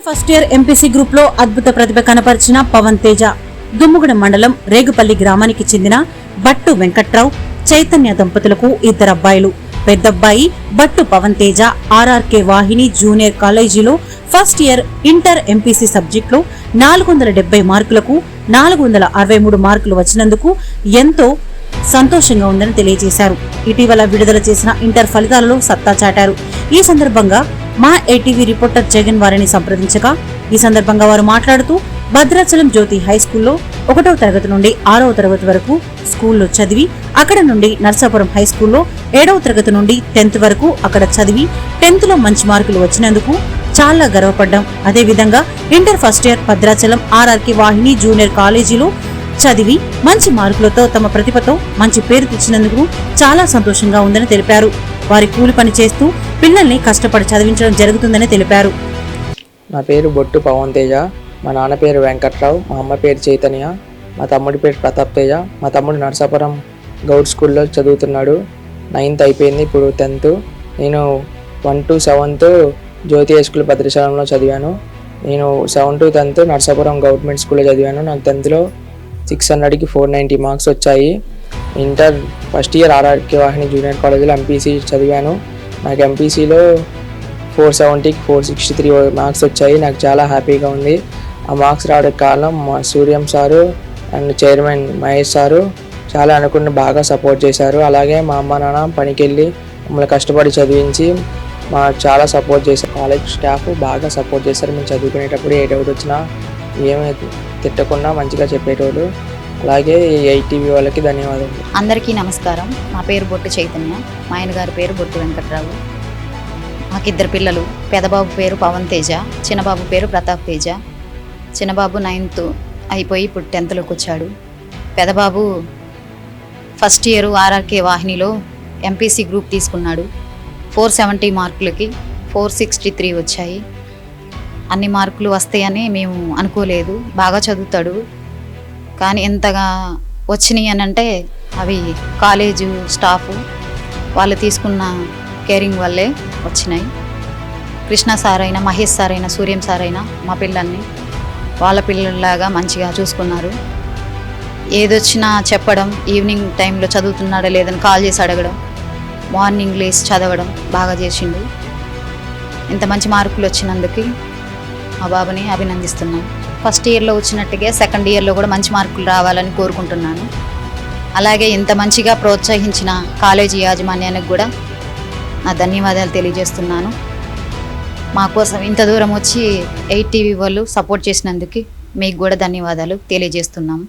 Inter first year MPC group లో అద్భుత ప్రతిభ కనపరిచిన పవన్ తేజ దుమ్ముగూడెం మండలం రేగుపల్లి గ్రామానికి చెందిన బట్టు వెంకట్రావు చైతన్య దంపతులకు ఇద్దరు అబ్బాయిలు. పెద్దబ్బాయి బట్టు పవన్ తేజ ఆర్ఆర్కే వాహిని జూనియర్ కాలేజీలో ఫస్ట్ ఇయర్ ఇంటర్ ఎంపీసీ సబ్జెక్టులో 470 మార్కులకు 463 మార్కులు వచ్చినందుకు ఎంతో సంతోషంగా ఉందని తెలియజేశారు. ఇటీవల విడుదల చేసిన ఇంటర్ ఫలితాలలో సత్తా చాటారు. ఈ సందర్భంగా మా ఏటీవీ రిపోర్టర్ జగన్ వారిని సంప్రదించగా ఈ సందర్భంగా వారు మాట్లాడుతూ భద్రాచలం జ్యోతి హై స్కూల్లో 1వ తరగతి నుండి 6వ తరగతి వరకు స్కూల్లో చదివి అక్కడ నుండి నర్సాపురం హై స్కూల్లో 7వ తరగతి నుండి 10th వరకు అక్కడ చదివి 10th లో మంచి మార్కులు వచ్చినందుకు చాలా గర్వపడ్డాం. అదేవిధంగా inter first year Bhadrachalam RRK Vahini junior కాలేజీలో చదివి మంచి మార్కులతో తమ ప్రతిభతో మంచి పేరు తెచ్చినందుకు చాలా సంతోషంగా ఉందని తెలిపారు. వారి కూలి పని చేస్తూ పిల్లల్ని కష్టపడి చదివించడం జరుగుతుందని తెలిపారు. నా పేరు బొట్టు పవన్ తేజ, మా నాన్న పేరు వెంకట్రావు, మా అమ్మ పేరు చైతన్య, మా తమ్ముడి పేరు ప్రతాప్ తేజ. మా తమ్ముడు నర్సాపురం గౌడ్ స్కూల్లో చదువుతున్నాడు. 9th అయిపోయింది, ఇప్పుడు 10th. నేను 1 to 7th Jyothi high school భద్రాచలంలో చదివాను. నేను 7 to 10th నర్సాపురం గవర్నమెంట్ స్కూల్లో చదివాను. నాకు 10th 600కి 490 మార్క్స్ వచ్చాయి. Inter first year RRK Vahini junior కాలేజీలో ఎంపీసీ చదివాను. నాకు ఎంపీసీలో 470కి 463 మార్క్స్ వచ్చాయి. నాకు చాలా హ్యాపీగా ఉంది. ఆ మార్క్స్ రావడానికి కారణం మా Suryam sir and chairman Mahesh sir చాలా అనుకుని బాగా సపోర్ట్ చేశారు. అలాగే మా అమ్మ నాన్న పనికి వెళ్ళి మమ్మల్ని కష్టపడి చదివించి చాలా సపోర్ట్ చేశారు. కాలేజ్ స్టాఫ్ బాగా సపోర్ట్ చేశారు. మేము చదువుకునేటప్పుడు ఏ డౌట్ వచ్చినా ఏమీ తిట్టకుండా మంచిగా చెప్పేటోళ్ళు. అలాగే ఐటీవీ వాళ్ళకి ధన్యవాదాలు. అందరికీ నమస్కారం. నా పేరు బొట్టు చైతన్య, మా ఆయన గారి పేరు బొట్టు వెంకట్రావు. మాకు ఇద్దరు పిల్లలు. పెద్దబాబు పేరు పవన్ తేజ, చిన్నబాబు పేరు ప్రతాప్ తేజ. చిన్నబాబు 9th అయిపోయి ఇప్పుడు 10thలోకి వచ్చాడు. పెద్దబాబు ఫస్ట్ ఇయర్ ఆర్ఆర్కే వాహినిలో ఎంపీసీ గ్రూప్ తీసుకున్నాడు. 470 మార్కులకి 463 వచ్చాయి. అన్ని మార్కులు వస్తాయని మేము అనుకోలేదు. బాగా చదువుతాడు, కానీ ఎంతగా వచ్చినాయి అని అంటే అవి కాలేజు స్టాఫ్ వాళ్ళు తీసుకున్న కేరింగ్ వల్లే వచ్చినాయి. కృష్ణ సార్ అయినా, మహేష్ సార్ అయినా, సూర్యం సార్ అయినా మా పిల్లల్ని వాళ్ళ పిల్లల్లాగా మంచిగా చూసుకున్నారు. ఏదొచ్చినా చెప్పడం, ఈవినింగ్ టైంలో చదువుతున్నాడా లేదని కాల్ చేసి అడగడం, మార్నింగ్ లేసి చదవడం బాగా చేసిండు. ఇంత మంచి మార్కులు వచ్చినందుకు మా బాబుని అభినందిస్తున్నాను. ఫస్ట్ ఇయర్లో వచ్చినట్టుగా సెకండ్ ఇయర్లో కూడా మంచి మార్కులు రావాలని కోరుకుంటున్నాను. అలాగే ఇంత మంచిగా ప్రోత్సహించిన కాలేజీ యాజమాన్యానికి కూడా నా ధన్యవాదాలు తెలియజేస్తున్నాను. మా కోసం ఇంత దూరం వచ్చి 8 టీవీ వాళ్ళు సపోర్ట్ చేసినందుకు మీకు కూడా ధన్యవాదాలు తెలియజేస్తున్నాము.